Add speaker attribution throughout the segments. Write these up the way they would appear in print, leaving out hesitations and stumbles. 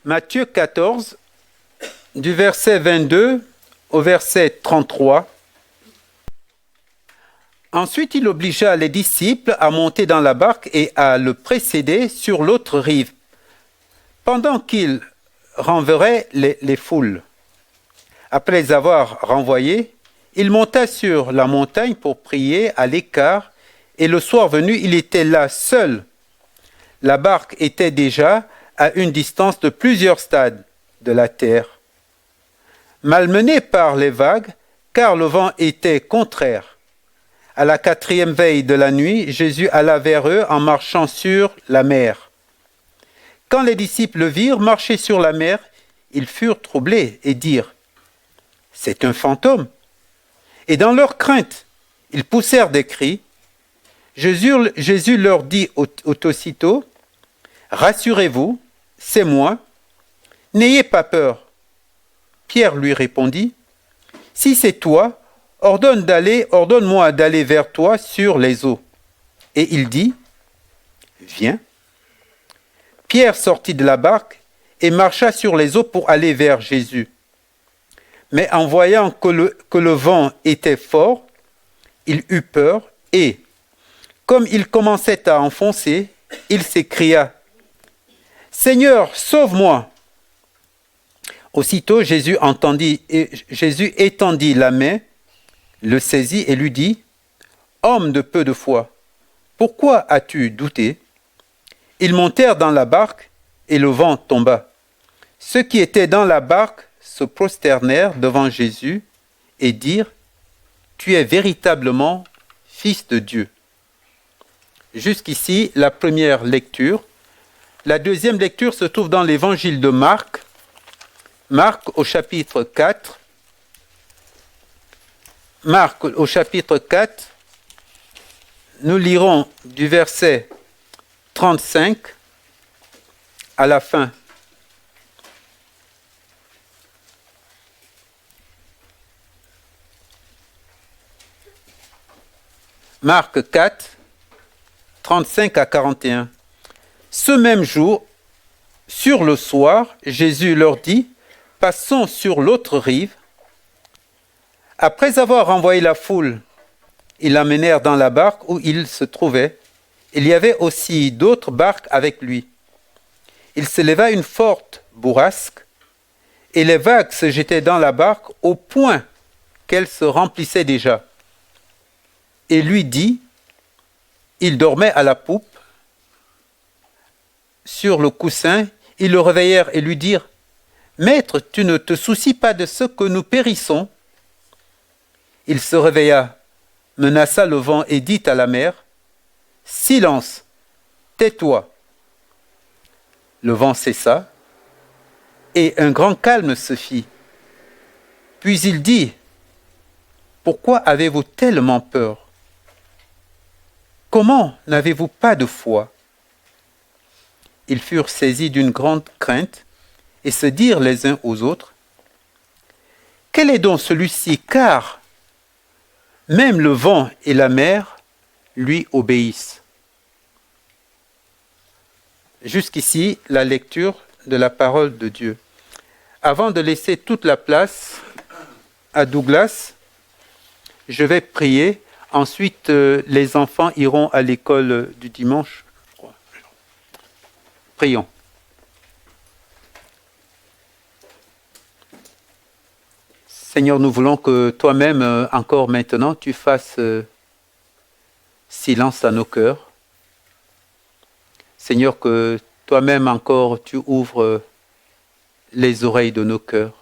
Speaker 1: Matthieu 14, du verset 22 au verset 33. Ensuite, il obligea les disciples à monter dans la barque et à le précéder sur l'autre rive, pendant qu'il renverrait les foules. Après les avoir renvoyés, il monta sur la montagne pour prier à l'écart, et le soir venu, il était là seul. La barque était déjà à une distance de plusieurs stades de la terre, malmenée par les vagues, car le vent était contraire. À la 4e veille de la nuit, Jésus alla vers eux en marchant sur la mer. Quand les disciples le virent marcher sur la mer, ils furent troublés et dirent « C'est un fantôme !» Et dans leur crainte, ils poussèrent des cris. Jésus leur dit aussitôt « Rassurez-vous, c'est moi, n'ayez pas peur. » Pierre lui répondit « Si c'est toi, ordonne-moi d'aller vers toi sur les eaux. » Et il dit « Viens. » Pierre sortit de la barque et marcha sur les eaux pour aller vers Jésus. Mais en voyant que le vent était fort, il eut peur et, comme il commençait à enfoncer, il s'écria « Seigneur, sauve-moi !» Aussitôt Jésus étendit la main, le saisit et lui dit « Homme de peu de foi, pourquoi as-tu douté ?» Ils montèrent dans la barque et le vent tomba. Ceux qui étaient dans la barque se prosternèrent devant Jésus et dirent « Tu es véritablement Fils de Dieu. » Jusqu'ici, la première lecture. La deuxième lecture se trouve dans l'évangile de Marc. Marc au chapitre 4. Marc au chapitre 4, nous lirons du verset 35 à la fin. Marc 4, 35 à 41. Ce même jour, sur le soir, Jésus leur dit « Passons sur l'autre rive. » Après avoir renvoyé la foule, ils l'amenèrent dans la barque où il se trouvait. Il y avait aussi d'autres barques avec lui. Il se leva une forte bourrasque, et les vagues se jetaient dans la barque au point qu'elle se remplissait déjà. Et lui dit, il dormait à la poupe, sur le coussin, ils le réveillèrent et lui dirent, « Maître, tu ne te soucies pas de ce que nous périssons ?» Il se réveilla, menaça le vent et dit à la mer, « Silence, tais-toi !» Le vent cessa, et un grand calme se fit. Puis il dit, « Pourquoi avez-vous tellement peur ? Comment n'avez-vous pas de foi ?» Ils furent saisis d'une grande crainte et se dirent les uns aux autres, « Quel est donc celui-ci, car même le vent et la mer lui obéissent. » Jusqu'ici, la lecture de la parole de Dieu. Avant de laisser toute la place à Douglas, je vais prier. Ensuite, les enfants iront à l'école du dimanche. Prions. Seigneur, nous voulons que toi-même, encore maintenant, tu fasses silence à nos cœurs. Seigneur, que toi-même encore, tu ouvres les oreilles de nos cœurs.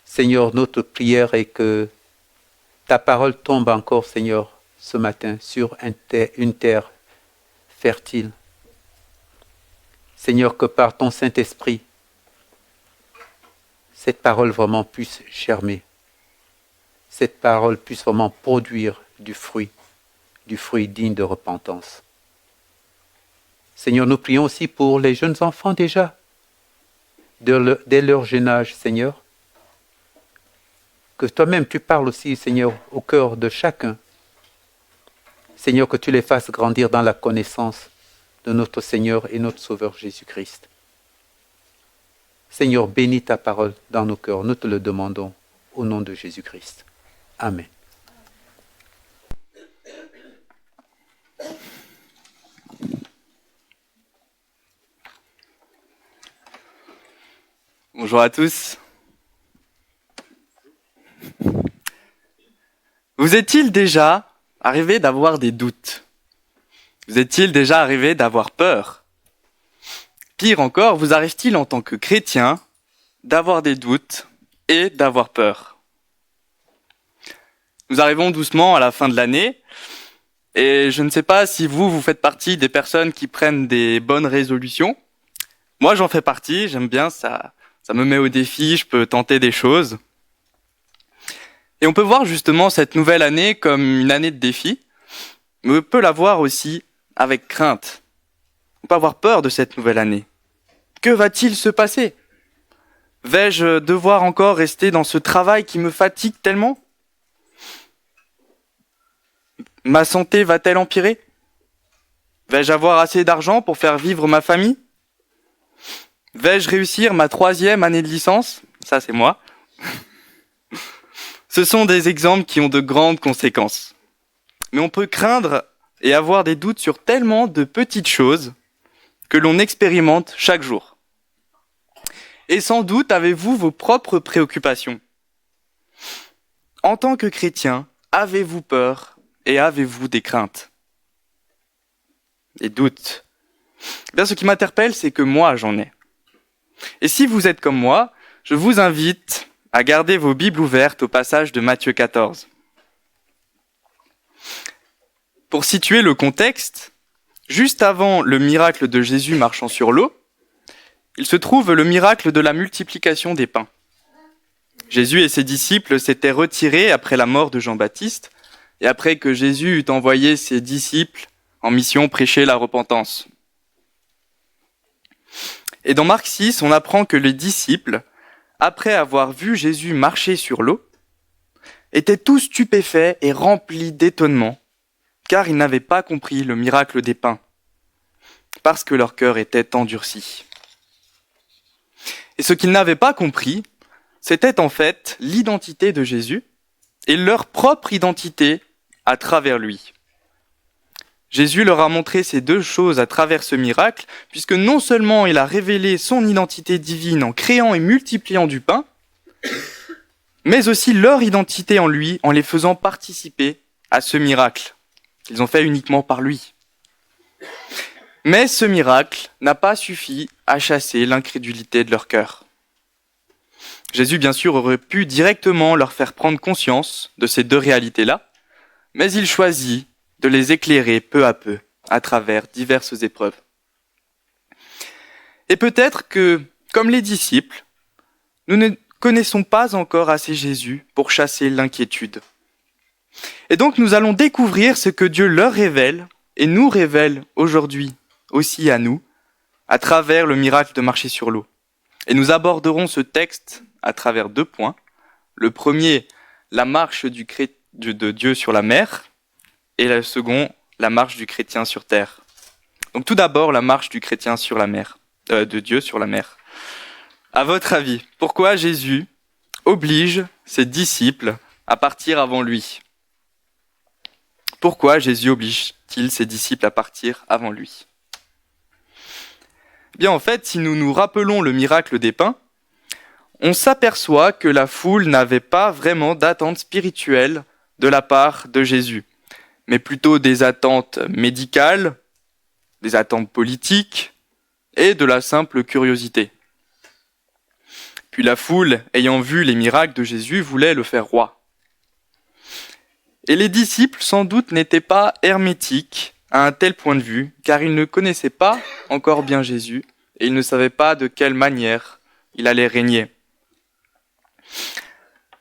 Speaker 1: Seigneur, notre prière est que ta parole tombe encore, Seigneur, ce matin, sur une terre fertile. Seigneur, que par ton Saint-Esprit, cette parole vraiment puisse germer. Cette parole puisse vraiment produire du fruit digne de repentance. Seigneur, nous prions aussi pour les jeunes enfants déjà, dès leur jeune âge, Seigneur. Que toi-même tu parles aussi, Seigneur, au cœur de chacun. Seigneur, que tu les fasses grandir dans la connaissance de notre Seigneur et notre Sauveur Jésus-Christ. Seigneur, bénis ta parole dans nos cœurs. Nous te le demandons au nom de Jésus-Christ. Amen.
Speaker 2: Bonjour à tous. Vous est-il déjà arrivé d'avoir des doutes? Vous est-il déjà arrivé d'avoir peur? Pire encore, vous arrive-t-il en tant que chrétien d'avoir des doutes et d'avoir peur? Nous arrivons doucement à la fin de l'année et je ne sais pas si vous faites partie des personnes qui prennent des bonnes résolutions. Moi, j'en fais partie, j'aime bien ça. Ça me met au défi, je peux tenter des choses. Et on peut voir justement cette nouvelle année comme une année de défi, mais on peut la voir aussi avec crainte. On peut avoir peur de cette nouvelle année. Que va-t-il se passer? Vais-je devoir encore rester dans ce travail qui me fatigue tellement? Ma santé va-t-elle empirer? Vais-je avoir assez d'argent pour faire vivre ma famille? Vais-je réussir ma 3e année de licence? Ça, c'est moi. Ce sont des exemples qui ont de grandes conséquences. Mais on peut craindre et avoir des doutes sur tellement de petites choses que l'on expérimente chaque jour. Et sans doute avez-vous vos propres préoccupations. En tant que chrétien, avez-vous peur et avez-vous des craintes? Des doutes. Eh bien, ce qui m'interpelle, c'est que moi, j'en ai. Et si vous êtes comme moi, je vous invite à garder vos Bibles ouvertes au passage de Matthieu 14. Pour situer le contexte, juste avant le miracle de Jésus marchant sur l'eau, il se trouve le miracle de la multiplication des pains. Jésus et ses disciples s'étaient retirés après la mort de Jean-Baptiste et après que Jésus eut envoyé ses disciples en mission prêcher la repentance. Et dans Marc 6, on apprend que les disciples, après avoir vu Jésus marcher sur l'eau, étaient tous stupéfaits et remplis d'étonnement, car ils n'avaient pas compris le miracle des pains, parce que leur cœur était endurci. Et ce qu'ils n'avaient pas compris, c'était en fait l'identité de Jésus et leur propre identité à travers lui. Jésus leur a montré ces deux choses à travers ce miracle, puisque non seulement il a révélé son identité divine en créant et multipliant du pain, mais aussi leur identité en lui en les faisant participer à ce miracle qu'ils ont fait uniquement par lui. Mais ce miracle n'a pas suffi à chasser l'incrédulité de leur cœur. Jésus, bien sûr, aurait pu directement leur faire prendre conscience de ces deux réalités-là, mais il choisit de les éclairer peu à peu à travers diverses épreuves. Et peut-être que, comme les disciples, nous ne connaissons pas encore assez Jésus pour chasser l'inquiétude. Et donc nous allons découvrir ce que Dieu leur révèle et nous révèle aujourd'hui aussi à nous, à travers le miracle de marcher sur l'eau. Et nous aborderons ce texte à travers 2 points. Le premier, la marche de Dieu sur la mer, et le second, la marche du chrétien sur terre. Donc tout d'abord, la marche du chrétien sur la mer, de Dieu sur la mer. À votre avis, pourquoi Jésus oblige ses disciples à partir avant lui? Pourquoi Jésus oblige-t-il ses disciples à partir avant lui? Bien, en fait, si nous nous rappelons le miracle des pains, on s'aperçoit que la foule n'avait pas vraiment d'attente spirituelle de la part de Jésus, mais plutôt des attentes médicales, des attentes politiques et de la simple curiosité. Puis la foule, ayant vu les miracles de Jésus, voulait le faire roi. Et les disciples, sans doute, n'étaient pas hermétiques à un tel point de vue, car ils ne connaissaient pas encore bien Jésus et ils ne savaient pas de quelle manière il allait régner.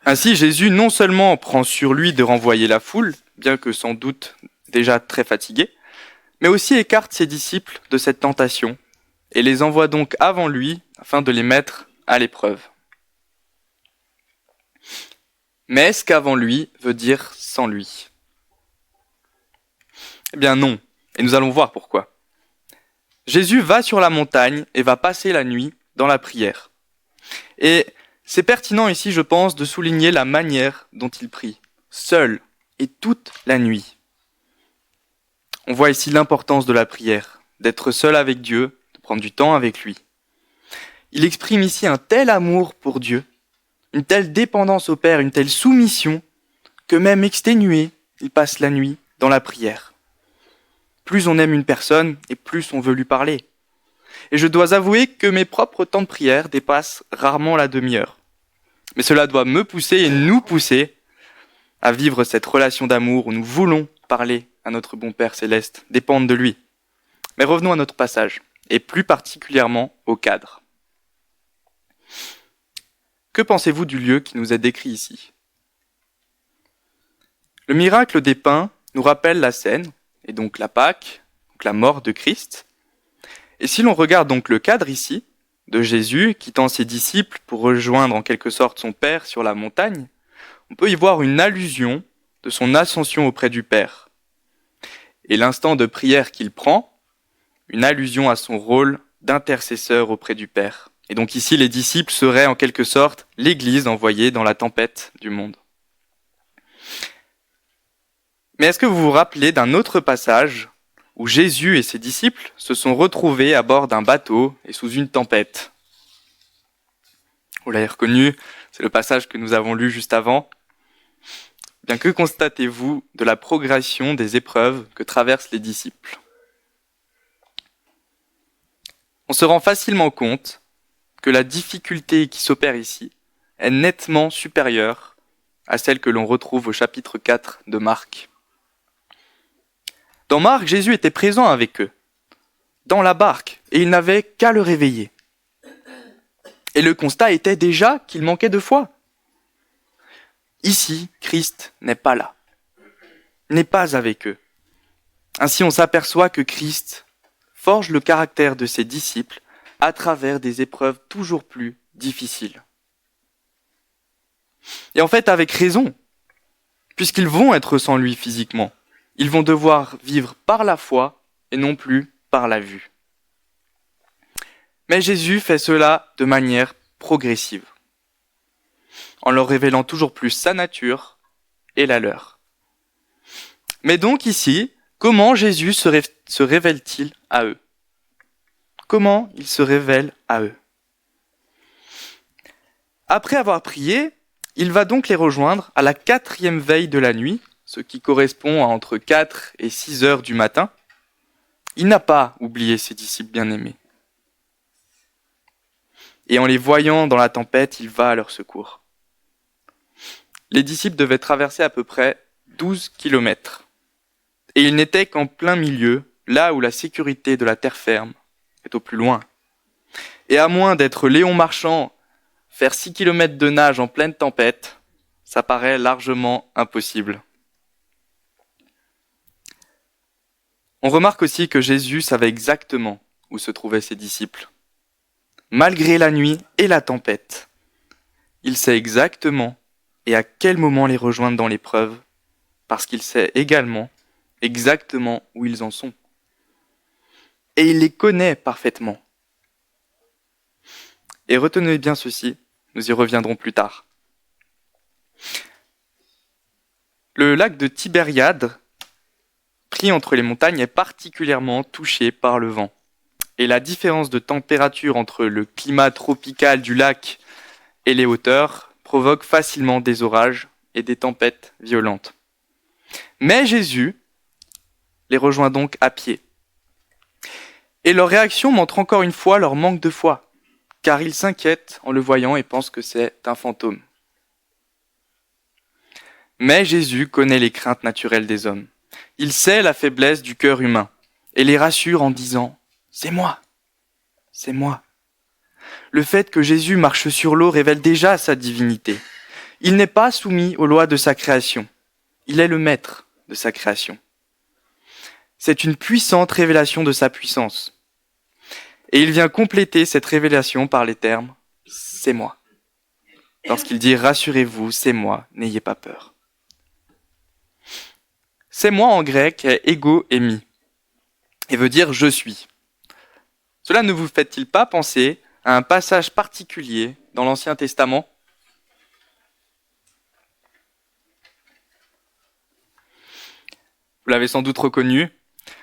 Speaker 2: Ainsi, Jésus non seulement prend sur lui de renvoyer la foule, bien que sans doute déjà très fatigué, mais aussi écarte ses disciples de cette tentation et les envoie donc avant lui afin de les mettre à l'épreuve. Mais est-ce qu'avant lui veut dire sans lui? Eh bien non, et nous allons voir pourquoi. Jésus va sur la montagne et va passer la nuit dans la prière. Et c'est pertinent ici, je pense, de souligner la manière dont il prie, seul et toute la nuit. On voit ici l'importance de la prière, d'être seul avec Dieu, de prendre du temps avec lui. Il exprime ici un tel amour pour Dieu, une telle dépendance au Père, une telle soumission, que même exténué, il passe la nuit dans la prière. Plus on aime une personne, et plus on veut lui parler. Et je dois avouer que mes propres temps de prière dépassent rarement la demi-heure. Mais cela doit me pousser et nous pousser à vivre cette relation d'amour où nous voulons parler à notre bon Père céleste, dépendre de lui. Mais revenons à notre passage, et plus particulièrement au cadre. Que pensez-vous du lieu qui nous est décrit ici ? Le miracle des pains nous rappelle la scène, et donc la Pâque, donc la mort de Christ. Et si l'on regarde donc le cadre ici, de Jésus quittant ses disciples pour rejoindre en quelque sorte son Père sur la montagne, on peut y voir une allusion de son ascension auprès du Père. Et l'instant de prière qu'il prend, une allusion à son rôle d'intercesseur auprès du Père. Et donc ici, les disciples seraient en quelque sorte l'Église envoyée dans la tempête du monde. Mais est-ce que vous vous rappelez d'un autre passage où Jésus et ses disciples se sont retrouvés à bord d'un bateau et sous une tempête ? Vous l'avez reconnu, c'est le passage que nous avons lu juste avant. Bien que constatez-vous de la progression des épreuves que traversent les disciples ? On se rend facilement compte que la difficulté qui s'opère ici est nettement supérieure à celle que l'on retrouve au chapitre 4 de Marc. Dans Marc, Jésus était présent avec eux, dans la barque, et il n'avait qu'à le réveiller. Et le constat était déjà qu'il manquait de foi. Ici, Christ n'est pas là, n'est pas avec eux. Ainsi, on s'aperçoit que Christ forge le caractère de ses disciples à travers des épreuves toujours plus difficiles. Et en fait, avec raison, puisqu'ils vont être sans lui physiquement. Ils vont devoir vivre par la foi et non plus par la vue. Mais Jésus fait cela de manière progressive, en leur révélant toujours plus sa nature et la leur. Mais donc ici, comment Jésus se révèle-t-il à eux ? Comment il se révèle à eux ? Après avoir prié, il va donc les rejoindre à la 4e veille de la nuit, ce qui correspond à entre 4 et 6 heures du matin. Il n'a pas oublié ses disciples bien-aimés. Et en les voyant dans la tempête, il va à leur secours. Les disciples devaient traverser à peu près 12 kilomètres. Et ils n'étaient qu'en plein milieu, là où la sécurité de la terre ferme est au plus loin. Et à moins d'être Léon Marchand, faire 6 kilomètres de nage en pleine tempête, ça paraît largement impossible. On remarque aussi que Jésus savait exactement où se trouvaient ses disciples. Malgré la nuit et la tempête, il sait exactement et à quel moment les rejoindre dans l'épreuve, parce qu'il sait également exactement où ils en sont. Et il les connaît parfaitement. Et retenez bien ceci, nous y reviendrons plus tard. Le lac de Tibériade, pris entre les montagnes, est particulièrement touché par le vent. Et la différence de température entre le climat tropical du lac et les hauteurs provoque facilement des orages et des tempêtes violentes. Mais Jésus les rejoint donc à pied. Et leur réaction montre encore une fois leur manque de foi, car ils s'inquiètent en le voyant et pensent que c'est un fantôme. Mais Jésus connaît les craintes naturelles des hommes. Il sait la faiblesse du cœur humain et les rassure en disant « C'est moi, c'est moi ». Le fait que Jésus marche sur l'eau révèle déjà sa divinité. Il n'est pas soumis aux lois de sa création. Il est le maître de sa création. C'est une puissante révélation de sa puissance. Et il vient compléter cette révélation par les termes « C'est moi ». Lorsqu'il dit « Rassurez-vous, c'est moi, n'ayez pas peur ». C'est moi en grec est ego émi et veut dire je suis. Cela ne vous fait-il pas penser à un passage particulier dans l'Ancien Testament. Vous l'avez sans doute reconnu.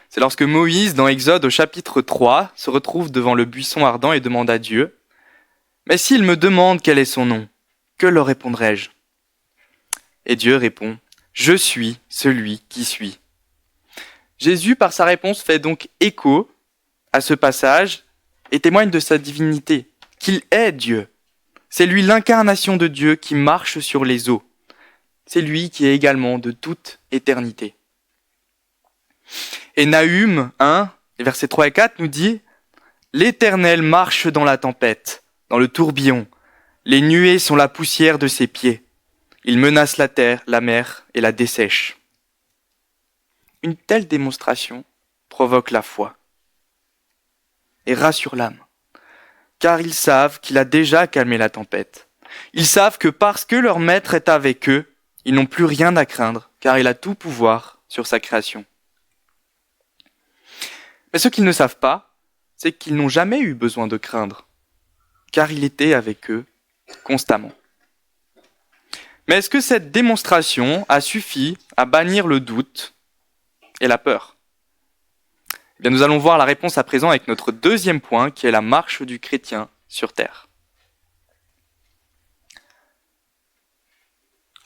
Speaker 2: C'est lorsque Moïse, dans Exode au chapitre 3, se retrouve devant le buisson ardent et demande à Dieu « Mais s'il me demande quel est son nom, que leur répondrai-je » Et Dieu répond « Je suis celui qui suis ». Jésus, par sa réponse, fait donc écho à ce passage et témoigne de sa divinité, qu'il est Dieu. C'est lui l'incarnation de Dieu qui marche sur les eaux. C'est lui qui est également de toute éternité. Et Nahum 1, versets 3 et 4 nous dit « L'Éternel marche dans la tempête, dans le tourbillon. Les nuées sont la poussière de ses pieds. Il menace la terre, la mer et la dessèche. » Une telle démonstration provoque la foi et rassure l'âme, car ils savent qu'il a déjà calmé la tempête. Ils savent que parce que leur maître est avec eux, ils n'ont plus rien à craindre, car il a tout pouvoir sur sa création. Mais ce qu'ils ne savent pas, c'est qu'ils n'ont jamais eu besoin de craindre, car il était avec eux constamment. Mais est-ce que cette démonstration a suffi à bannir le doute et la peur ? Eh bien, nous allons voir la réponse à présent avec notre deuxième point, qui est la marche du chrétien sur terre.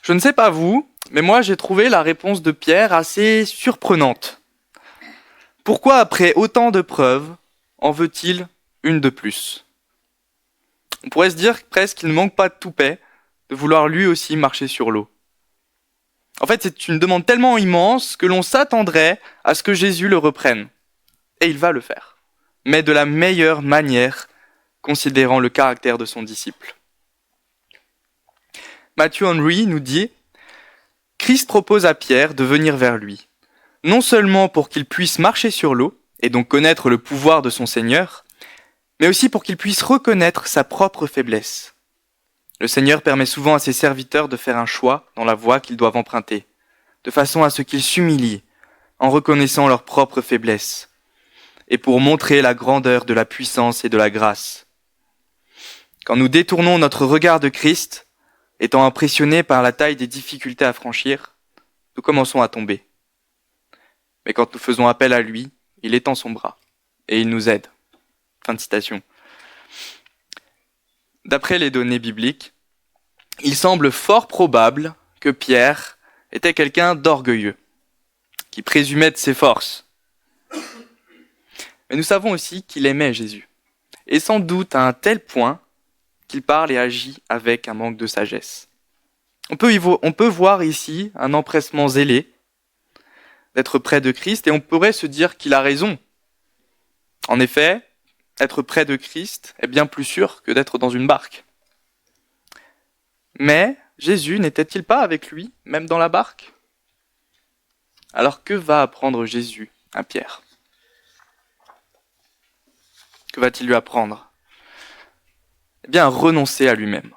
Speaker 2: Je ne sais pas vous, mais moi j'ai trouvé la réponse de Pierre assez surprenante. Pourquoi, après autant de preuves, en veut-il une de plus ? On pourrait se dire presque qu'il ne manque pas de toupet de vouloir lui aussi marcher sur l'eau. En fait, c'est une demande tellement immense que l'on s'attendrait à ce que Jésus le reprenne. Et il va le faire, mais de la meilleure manière, considérant le caractère de son disciple. Matthew Henry nous dit « Christ propose à Pierre de venir vers lui, non seulement pour qu'il puisse marcher sur l'eau, et donc connaître le pouvoir de son Seigneur, mais aussi pour qu'il puisse reconnaître sa propre faiblesse. Le Seigneur permet souvent à ses serviteurs de faire un choix dans la voie qu'ils doivent emprunter, de façon à ce qu'ils s'humilient, en reconnaissant leur propre faiblesse, et pour montrer la grandeur de la puissance et de la grâce. Quand nous détournons notre regard de Christ, étant impressionnés par la taille des difficultés à franchir, nous commençons à tomber. Mais quand nous faisons appel à lui, il étend son bras, et il nous aide. » Fin de citation. D'après les données bibliques, il semble fort probable que Pierre était quelqu'un d'orgueilleux, qui présumait de ses forces. Mais nous savons aussi qu'il aimait Jésus, et sans doute à un tel point qu'il parle et agit avec un manque de sagesse. On peut voir ici un empressement zélé d'être près de Christ, et on pourrait se dire qu'il a raison. En effet, être près de Christ est bien plus sûr que d'être dans une barque. Mais Jésus n'était-il pas avec lui, même dans la barque ? Alors que va apprendre Jésus à Pierre ? Que va-t-il lui apprendre ? Eh bien, renoncer à lui-même.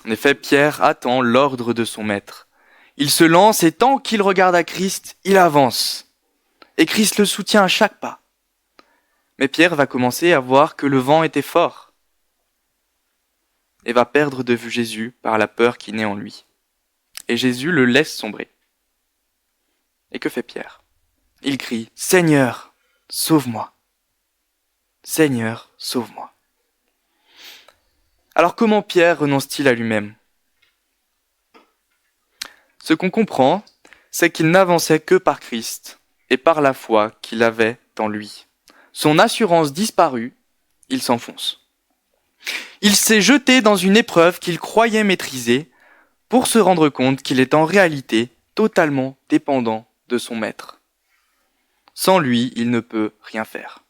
Speaker 2: En effet, Pierre attend l'ordre de son maître. Il se lance et tant qu'il regarde à Christ, il avance. Et Christ le soutient à chaque pas. Mais Pierre va commencer à voir que le vent était fort et va perdre de vue Jésus par la peur qui naît en lui. Et Jésus le laisse sombrer. Et que fait Pierre ? Il crie « Seigneur, sauve-moi ! Seigneur, sauve-moi !» Alors comment Pierre renonce-t-il à lui-même ? Ce qu'on comprend, c'est qu'il n'avançait que par Christ et par la foi qu'il avait en lui. Son assurance disparue, il s'enfonce. Il s'est jeté dans une épreuve qu'il croyait maîtriser pour se rendre compte qu'il est en réalité totalement dépendant de son maître. Sans lui, il ne peut rien faire.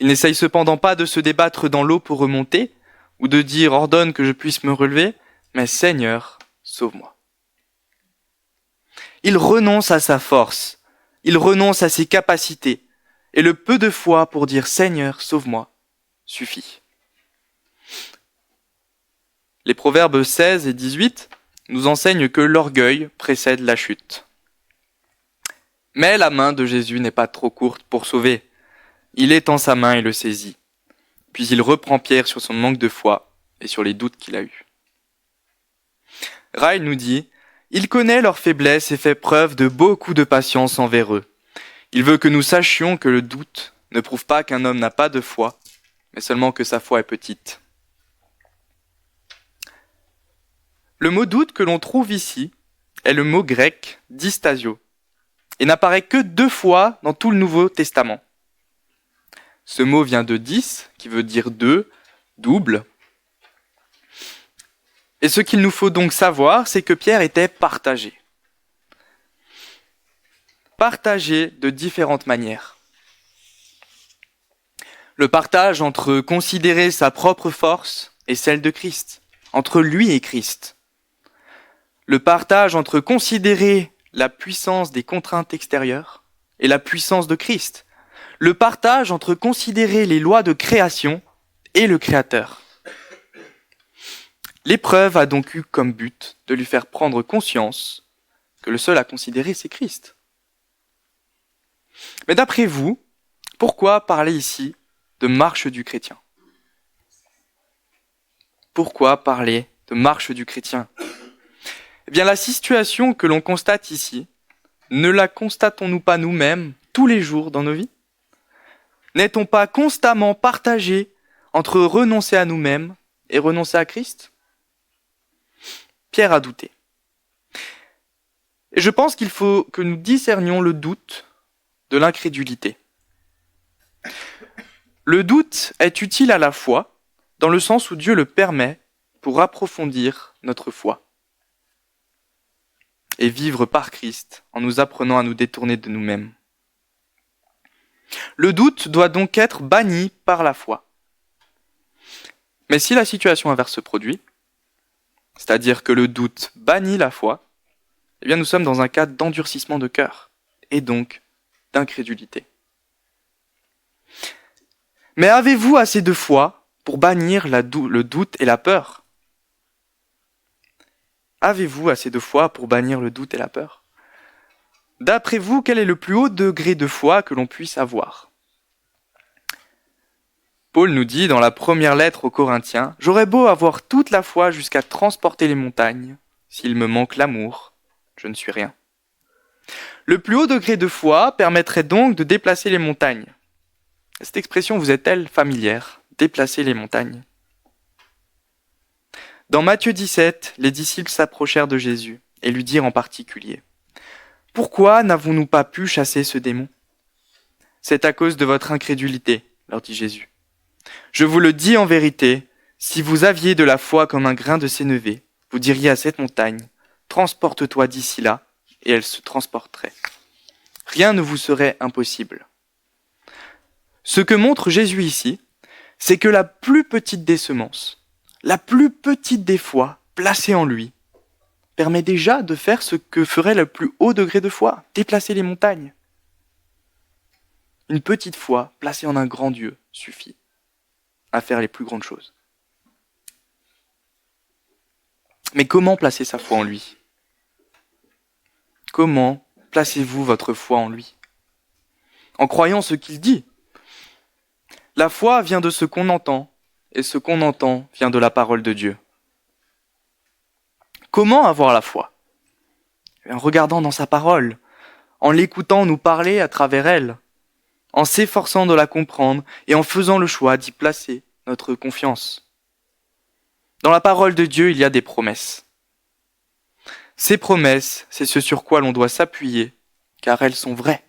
Speaker 2: Il n'essaye cependant pas de se débattre dans l'eau pour remonter, ou de dire « ordonne que je puisse me relever », mais « Seigneur, sauve-moi ». Il renonce à sa force, il renonce à ses capacités, et le peu de foi pour dire « Seigneur, sauve-moi » suffit. Les proverbes 16 et 18 nous enseignent que l'orgueil précède la chute. Mais la main de Jésus n'est pas trop courte pour sauver. Il étend sa main et le saisit. puis il reprend Pierre sur son manque de foi et sur les doutes qu'il a eus. Ryle nous dit « Il connaît leur faiblesse et fait preuve de beaucoup de patience envers eux. Il veut que nous sachions que le doute ne prouve pas qu'un homme n'a pas de foi, mais seulement que sa foi est petite. » Le mot doute que l'on trouve ici est le mot grec distasio et n'apparaît que 2 fois dans tout le Nouveau Testament. Ce mot vient de dis, qui veut dire 2, double. Et ce qu'il nous faut donc savoir, c'est que Pierre était partagé. Partagé de différentes manières. Le partage entre considérer sa propre force et celle de Christ, entre lui et Christ. Le partage entre considérer la puissance des contraintes extérieures et la puissance de Christ. Le partage entre considérer les lois de création et le Créateur. L'épreuve a donc eu comme but de lui faire prendre conscience que le seul à considérer, c'est Christ. Mais d'après vous, pourquoi parler ici de marche du chrétien ? Pourquoi parler de marche du chrétien ? Eh bien, la situation que l'on constate ici, ne la constatons-nous pas nous-mêmes tous les jours dans nos vies ? N'est-on pas constamment partagé entre renoncer à nous-mêmes et renoncer à Christ ? Pierre a douté. Et je pense qu'il faut que nous discernions le doute de l'incrédulité. Le doute est utile à la foi, dans le sens où Dieu le permet pour approfondir notre foi et vivre par Christ en nous apprenant à nous détourner de nous-mêmes. Le doute doit donc être banni par la foi. Mais si la situation inverse se produit, c'est-à-dire que le doute bannit la foi, eh bien nous sommes dans un cas d'endurcissement de cœur, et donc d'incrédulité. Mais avez-vous assez de foi pour bannir le doute et la peur ? Avez-vous assez de foi pour bannir le doute et la peur ? D'après vous, quel est le plus haut degré de foi que l'on puisse avoir ? Paul nous dit dans la première lettre aux Corinthiens, « J'aurais beau avoir toute la foi jusqu'à transporter les montagnes, s'il me manque l'amour, je ne suis rien. » Le plus haut degré de foi permettrait donc de déplacer les montagnes. Cette expression vous est-elle familière ? Déplacer les montagnes. Dans Matthieu 17, les disciples s'approchèrent de Jésus et lui dirent en particulier, « Pourquoi n'avons-nous pas pu chasser ce démon ? C'est à cause de votre incrédulité, leur dit Jésus. Je vous le dis en vérité, si vous aviez de la foi comme un grain de sénévé, vous diriez à cette montagne, transporte-toi d'ici là, et elle se transporterait. Rien ne vous serait impossible. » Ce que montre Jésus ici, c'est que la plus petite des semences, la plus petite des foi placée en lui, permet déjà de faire ce que ferait le plus haut degré de foi, déplacer les montagnes. Une petite foi placée en un grand Dieu suffit à faire les plus grandes choses. Mais comment placer sa foi en lui ? Comment placez-vous votre foi en lui ? En croyant ce qu'il dit. La foi vient de ce qu'on entend, et ce qu'on entend vient de la parole de Dieu. Comment avoir la foi ? En regardant dans sa parole, en l'écoutant nous parler à travers elle, en s'efforçant de la comprendre et en faisant le choix d'y placer notre confiance. Dans la parole de Dieu, il y a des promesses. Ces promesses, c'est ce sur quoi l'on doit s'appuyer, car elles sont vraies.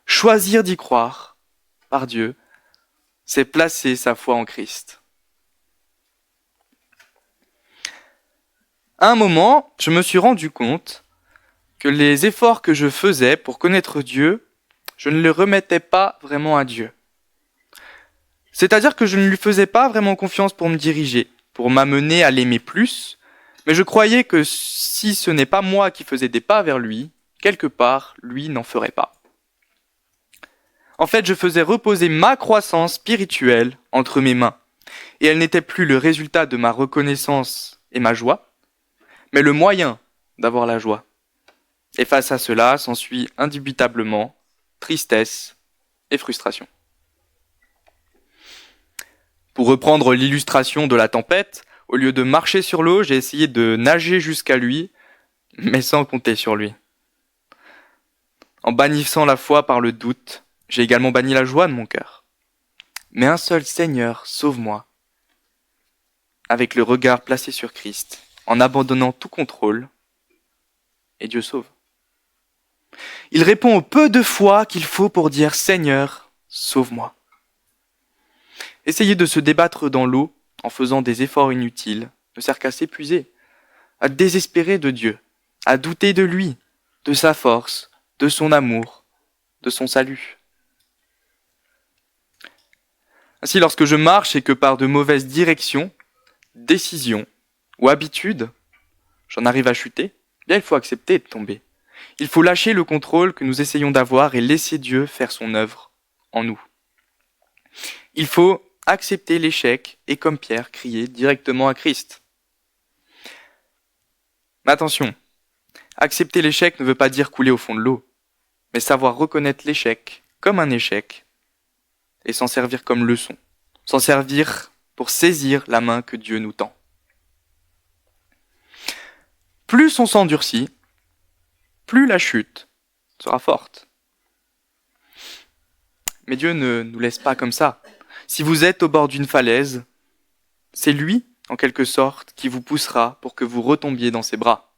Speaker 2: Choisir d'y croire, par Dieu, c'est placer sa foi en Christ. À un moment, je me suis rendu compte que les efforts que je faisais pour connaître Dieu, je ne les remettais pas vraiment à Dieu. C'est-à-dire que je ne lui faisais pas vraiment confiance pour me diriger, pour m'amener à l'aimer plus, mais je croyais que si ce n'est pas moi qui faisais des pas vers lui, quelque part, lui n'en ferait pas. En fait, je faisais reposer ma croissance spirituelle entre mes mains, et elle n'était plus le résultat de ma reconnaissance et ma joie, mais le moyen d'avoir la joie. Et face à cela, s'ensuit indubitablement tristesse et frustration. Pour reprendre l'illustration de la tempête, au lieu de marcher sur l'eau, j'ai essayé de nager jusqu'à lui, mais sans compter sur lui. En bannissant la foi par le doute, j'ai également banni la joie de mon cœur. Mais un seul Seigneur, sauve-moi, avec le regard placé sur Christ, en abandonnant tout contrôle, et Dieu sauve. Il répond au peu de foi qu'il faut pour dire « Seigneur, sauve-moi ». Essayer de se débattre dans l'eau en faisant des efforts inutiles ne sert qu'à s'épuiser, à désespérer de Dieu, à douter de lui, de sa force, de son amour, de son salut. Ainsi, lorsque je marche et que par de mauvaises directions, décisions ou habitudes, j'en arrive à chuter, bien il faut accepter de tomber. Il faut lâcher le contrôle que nous essayons d'avoir et laisser Dieu faire son œuvre en nous. Il faut accepter l'échec et, comme Pierre, crier directement à Christ. Mais attention, accepter l'échec ne veut pas dire couler au fond de l'eau, mais savoir reconnaître l'échec comme un échec et s'en servir comme leçon, s'en servir pour saisir la main que Dieu nous tend. Plus on s'endurcit, plus la chute sera forte. Mais Dieu ne nous laisse pas comme ça. Si vous êtes au bord d'une falaise, c'est lui, en quelque sorte, qui vous poussera pour que vous retombiez dans ses bras.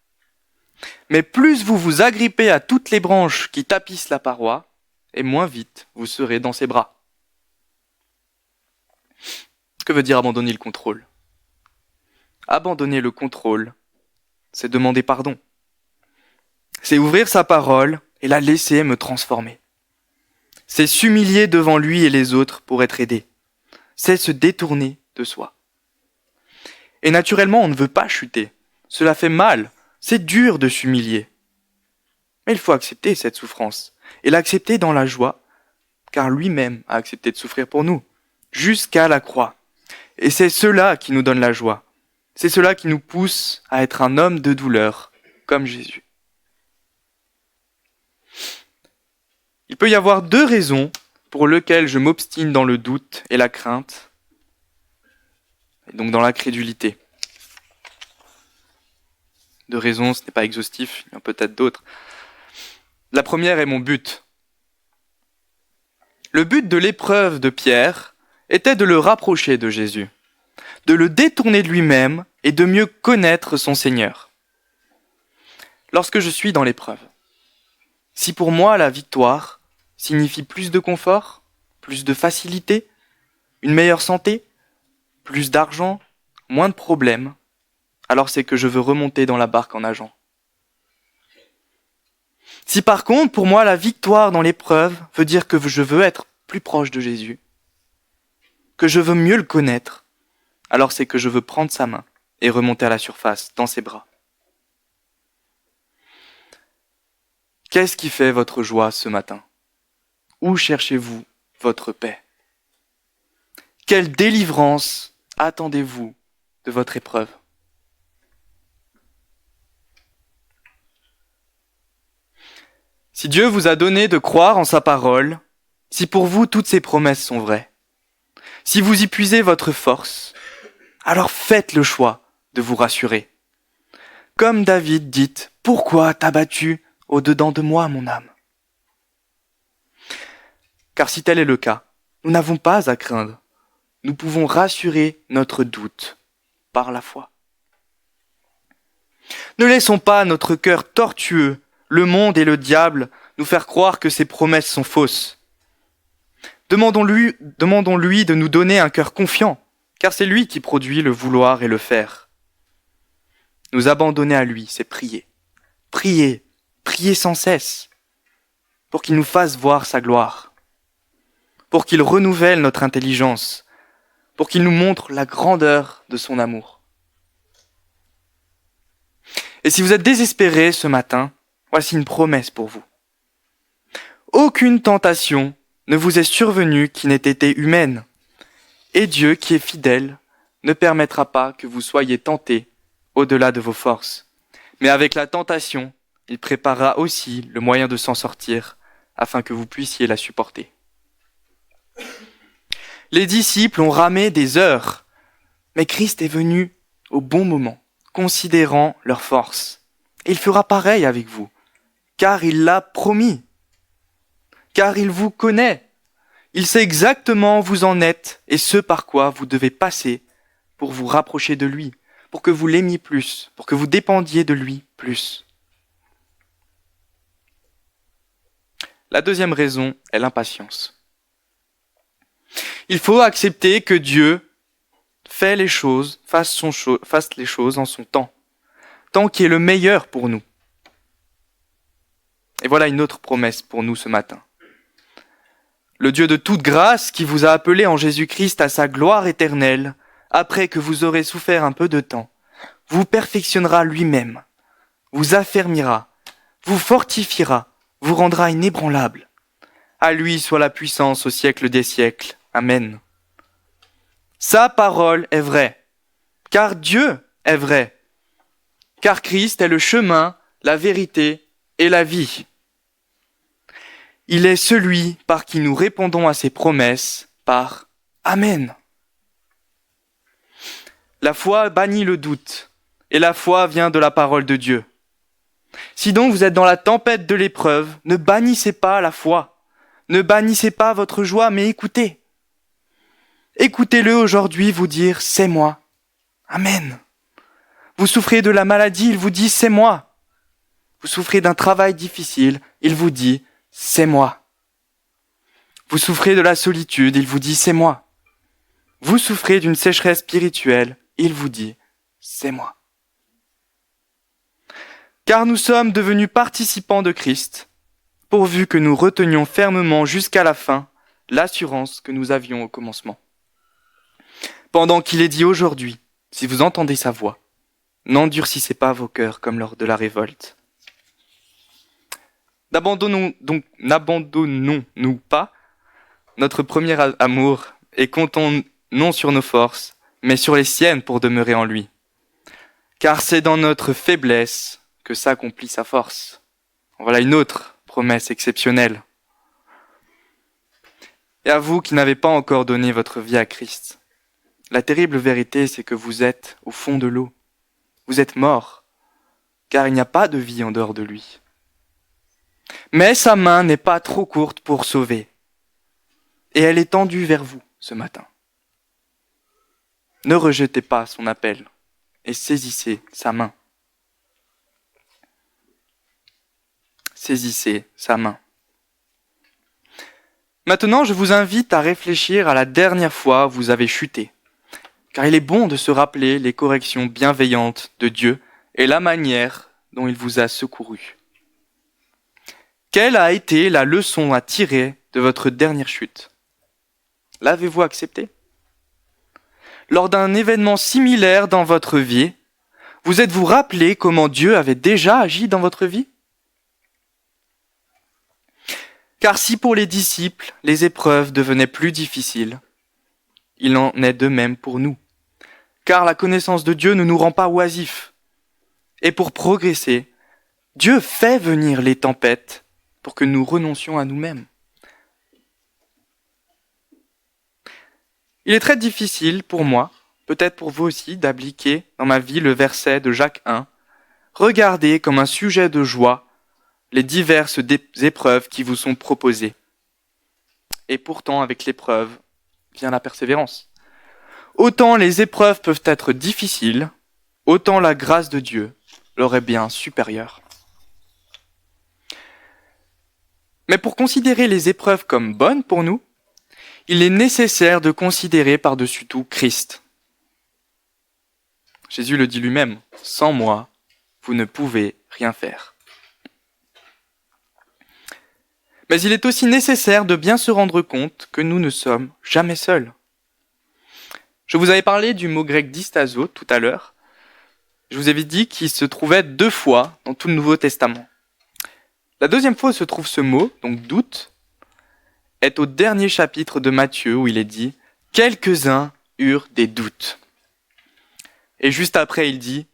Speaker 2: Mais plus vous vous agrippez à toutes les branches qui tapissent la paroi, et moins vite vous serez dans ses bras. Que veut dire abandonner le contrôle ? Abandonner le contrôle, c'est demander pardon. C'est ouvrir sa parole et la laisser me transformer. C'est s'humilier devant lui et les autres pour être aidé. C'est se détourner de soi. Et naturellement, on ne veut pas chuter. Cela fait mal. C'est dur de s'humilier. Mais il faut accepter cette souffrance et l'accepter dans la joie, car lui-même a accepté de souffrir pour nous, jusqu'à la croix. Et c'est cela qui nous donne la joie. C'est cela qui nous pousse à être un homme de douleur, comme Jésus. Il peut y avoir deux raisons pour lesquelles je m'obstine dans le doute et la crainte, et donc dans l'incrédulité. Deux raisons, ce n'est pas exhaustif, il y en a peut-être d'autres. La première est mon but. Le but de l'épreuve de Pierre était de le rapprocher de Jésus, de le détourner de lui-même et de mieux connaître son Seigneur. Lorsque je suis dans l'épreuve, si pour moi la victoire signifie plus de confort, plus de facilité, une meilleure santé, plus d'argent, moins de problèmes, alors c'est que je veux remonter dans la barque en nageant. Si par contre, pour moi, la victoire dans l'épreuve veut dire que je veux être plus proche de Jésus, que je veux mieux le connaître, alors c'est que je veux prendre sa main et remonter à la surface, dans ses bras. Qu'est-ce qui fait votre joie ce matin ? Où cherchez-vous votre paix ? Quelle délivrance attendez-vous de votre épreuve ? Si Dieu vous a donné de croire en sa parole, si pour vous toutes ses promesses sont vraies, si vous y puisez votre force, alors faites le choix de vous rassurer. Comme David, dites « Pourquoi t'as battu au-dedans de moi, mon âme ?» Car si tel est le cas, nous n'avons pas à craindre. Nous pouvons rassurer notre doute par la foi. Ne laissons pas notre cœur tortueux, le monde et le diable, nous faire croire que ses promesses sont fausses. Demandons-lui de nous donner un cœur confiant, car c'est lui qui produit le vouloir et le faire. Nous abandonner à lui, c'est prier. Prier, prier sans cesse, pour qu'il nous fasse voir sa gloire, pour qu'il renouvelle notre intelligence, pour qu'il nous montre la grandeur de son amour. Et si vous êtes désespéré ce matin, voici une promesse pour vous. Aucune tentation ne vous est survenue qui n'ait été humaine, et Dieu, qui est fidèle, ne permettra pas que vous soyez tentés au-delà de vos forces. Mais avec la tentation, il préparera aussi le moyen de s'en sortir, afin que vous puissiez la supporter. Les disciples ont ramé des heures, mais Christ est venu au bon moment, considérant leur force. Et il fera pareil avec vous, car il l'a promis, car il vous connaît. Il sait exactement où vous en êtes et ce par quoi vous devez passer pour vous rapprocher de lui, pour que vous l'aimiez plus, pour que vous dépendiez de lui plus. La deuxième raison est l'impatience. Il faut accepter que Dieu fasse les choses en son temps qui est le meilleur pour nous. Et voilà une autre promesse pour nous ce matin. Le Dieu de toute grâce qui vous a appelé en Jésus-Christ à sa gloire éternelle, après que vous aurez souffert un peu de temps, vous perfectionnera lui-même, vous affermira, vous fortifiera, vous rendra inébranlable. À lui soit la puissance au siècle des siècles. Amen. Sa parole est vraie, car Dieu est vrai, car Christ est le chemin, la vérité et la vie. Il est celui par qui nous répondons à ses promesses par Amen. La foi bannit le doute, et la foi vient de la parole de Dieu. Si donc vous êtes dans la tempête de l'épreuve, ne bannissez pas la foi, ne bannissez pas votre joie, mais écoutez. Écoutez-le aujourd'hui vous dire « C'est moi ». Amen. Vous souffrez de la maladie, il vous dit « C'est moi ». Vous souffrez d'un travail difficile, il vous dit « C'est moi ». Vous souffrez de la solitude, il vous dit « C'est moi ». Vous souffrez d'une sécheresse spirituelle, il vous dit « C'est moi ». Car nous sommes devenus participants de Christ, pourvu que nous retenions fermement jusqu'à la fin l'assurance que nous avions au commencement. Pendant qu'il est dit aujourd'hui, si vous entendez sa voix, n'endurcissez pas vos cœurs comme lors de la révolte. N'abandonnons-nous pas notre premier amour et comptons non sur nos forces, mais sur les siennes pour demeurer en lui. Car c'est dans notre faiblesse que s'accomplit sa force. Voilà une autre promesse exceptionnelle. Et à vous qui n'avez pas encore donné votre vie à Christ, la terrible vérité, c'est que vous êtes au fond de l'eau. Vous êtes morts, car il n'y a pas de vie en dehors de lui. Mais sa main n'est pas trop courte pour sauver, et elle est tendue vers vous ce matin. Ne rejetez pas son appel, et saisissez sa main. Saisissez sa main. Maintenant, je vous invite à réfléchir à la dernière fois où vous avez chuté, car il est bon de se rappeler les corrections bienveillantes de Dieu et la manière dont il vous a secouru. Quelle a été la leçon à tirer de votre dernière chute ? L'avez-vous acceptée ? Lors d'un événement similaire dans votre vie, vous êtes-vous rappelé comment Dieu avait déjà agi dans votre vie ? Car si pour les disciples, les épreuves devenaient plus difficiles, il en est de même pour nous. Car la connaissance de Dieu ne nous rend pas oisifs. Et pour progresser, Dieu fait venir les tempêtes pour que nous renoncions à nous-mêmes. Il est très difficile pour moi, peut-être pour vous aussi, d'appliquer dans ma vie le verset de Jacques 1. Regardez comme un sujet de joie les diverses épreuves qui vous sont proposées. Et pourtant, avec l'épreuve, vient la persévérance. Autant les épreuves peuvent être difficiles, autant la grâce de Dieu leur est bien supérieure. Mais pour considérer les épreuves comme bonnes pour nous, il est nécessaire de considérer par-dessus tout Christ. Jésus le dit lui-même, « Sans moi, vous ne pouvez rien faire ». Mais il est aussi nécessaire de bien se rendre compte que nous ne sommes jamais seuls. Je vous avais parlé du mot grec distazo tout à l'heure. Je vous avais dit qu'il se trouvait 2 fois dans tout le Nouveau Testament. La deuxième fois où se trouve ce mot, donc doute, est au dernier chapitre de Matthieu où il est dit « Quelques-uns eurent des doutes ». Et juste après il dit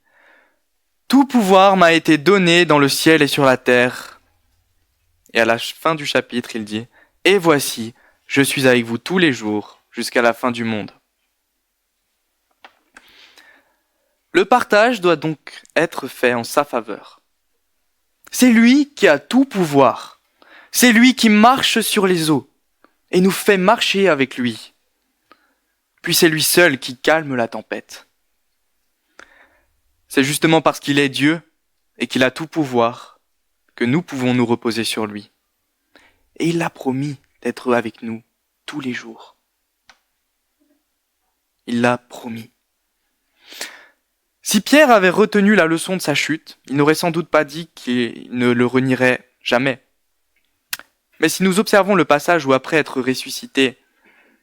Speaker 2: « Tout pouvoir m'a été donné dans le ciel et sur la terre ». Et à la fin du chapitre il dit « Et voici, je suis avec vous tous les jours jusqu'à la fin du monde. Le partage doit donc être fait en sa faveur. C'est lui qui a tout pouvoir. C'est lui qui marche sur les eaux et nous fait marcher avec lui. Puis c'est lui seul qui calme la tempête. C'est justement parce qu'il est Dieu et qu'il a tout pouvoir que nous pouvons nous reposer sur lui. Et il a promis d'être avec nous tous les jours. Il l'a promis. Si Pierre avait retenu la leçon de sa chute, il n'aurait sans doute pas dit qu'il ne le renierait jamais. Mais si nous observons le passage où, après être ressuscité,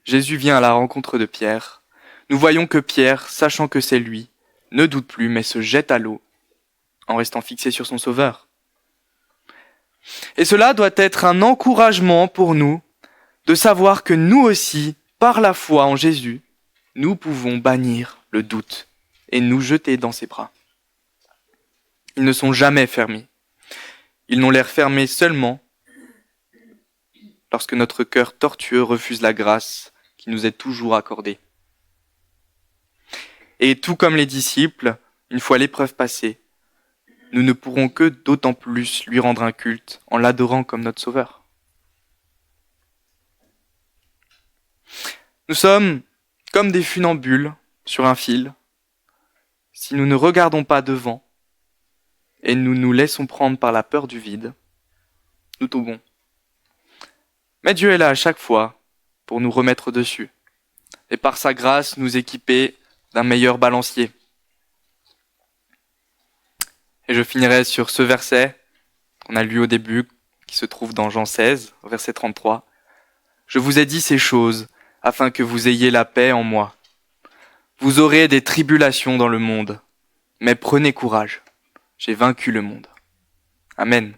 Speaker 2: Jésus vient à la rencontre de Pierre, nous voyons que Pierre, sachant que c'est lui, ne doute plus mais se jette à l'eau en restant fixé sur son Sauveur. Et cela doit être un encouragement pour nous de savoir que nous aussi, par la foi en Jésus, nous pouvons bannir le doute et nous jeter dans ses bras. Ils ne sont jamais fermés. Ils n'ont l'air fermés seulement lorsque notre cœur tortueux refuse la grâce qui nous est toujours accordée. Et tout comme les disciples, une fois l'épreuve passée, nous ne pourrons que d'autant plus lui rendre un culte en l'adorant comme notre Sauveur. Nous sommes comme des funambules sur un fil. Si nous ne regardons pas devant et nous nous laissons prendre par la peur du vide, nous tombons. Mais Dieu est là à chaque fois pour nous remettre dessus et par sa grâce nous équiper d'un meilleur balancier. Et je finirai sur ce verset qu'on a lu au début, qui se trouve dans Jean 16, verset 33. « Je vous ai dit ces choses afin que vous ayez la paix en moi. Vous aurez des tribulations dans le monde, mais prenez courage, j'ai vaincu le monde. » Amen.